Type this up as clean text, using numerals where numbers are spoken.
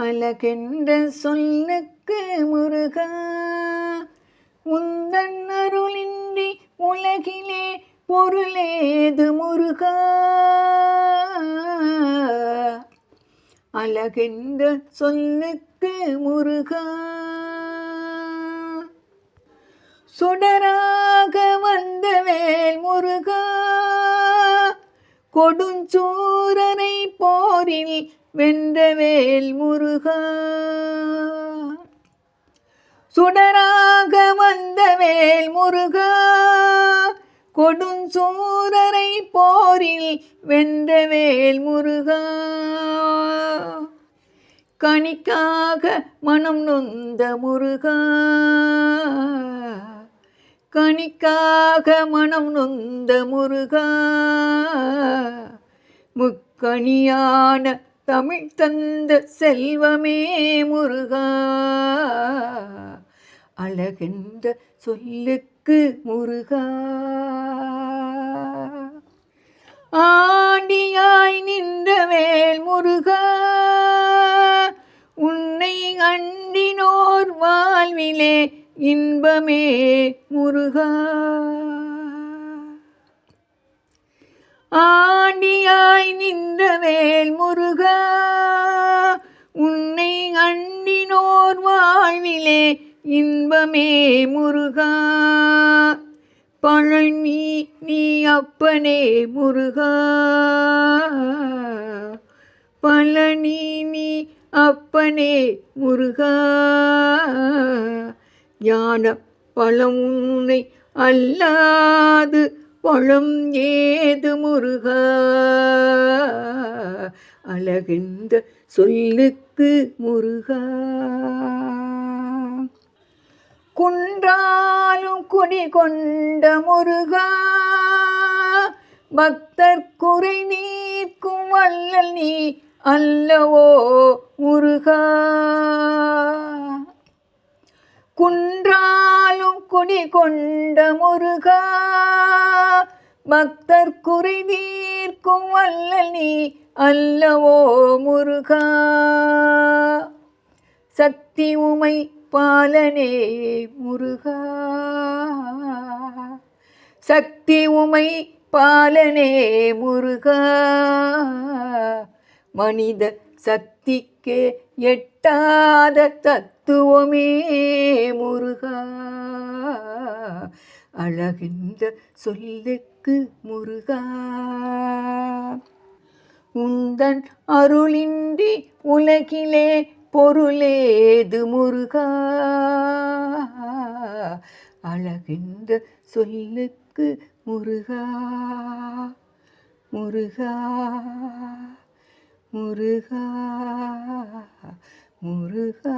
அழகென்ற சொல்லுக்கு முருகா, உந்தன் அருளின்றி உலகிலே பொருளேது முருகா. அழகென்ற சொல்லுக்கு முருகா, சுடராக வந்த வேல் முருகா, கொடுஞ்சூரனை போரில் வென்றவேல் முருகா. சுடராக வந்த வேல் முருகா, கொடுஞ்சூரனை போரில் வென்றவேல் முருகா. கனிக்காக மனம் நொந்த முருகா, கனிக்காக மனம் நொந்த முருகா. முக்கணியான தமிழ் தந்த செல்வமே முருகா, அழகென்ற சொல்லுக்கு முருகா. ஆண்டியாய் நின்ற வேல் முருகா, உன்னை அண்டினோர் வாழ்விலே இன்பமே முருகா. ஆண்டியாய் நின்ற வேல் முருகா, உன்னை அண்டினோர் வாழ்விலே இன்பமே முருகா. பழனி நீ அப்பனே முருகா, பழனி நீ அப்பனே முருகா. ஞான பழம் உன்னை அல்லாது பழம் ஏது முருகா. அழகென்ற சொல்லுக்கு முருகா. குன்றாலும் குடி கொண்ட முருகா, பக்தர் குறை நீக்கும் வள்ளல் நீ அல்லவோ முருகா. குன்றாலும் குடி கொண்ட முருகா, பக்தர் குறை தீர்க்கும் வள்ளல் நீ அல்லவோ முருகா. சக்தி உமை பாலனே முருகா, சக்தி உமை பாலனே முருகா. மனித சக்திக்கே எட்டாத தத்துவமே முருகா, அழகென்ற சொல்லுக்கு முருகா. உந்தன் அருளின்றி உலகிலே பொருளேது முருகா, அழகென்ற சொல்லுக்கு முருகா. முருகா முருகா முருகா.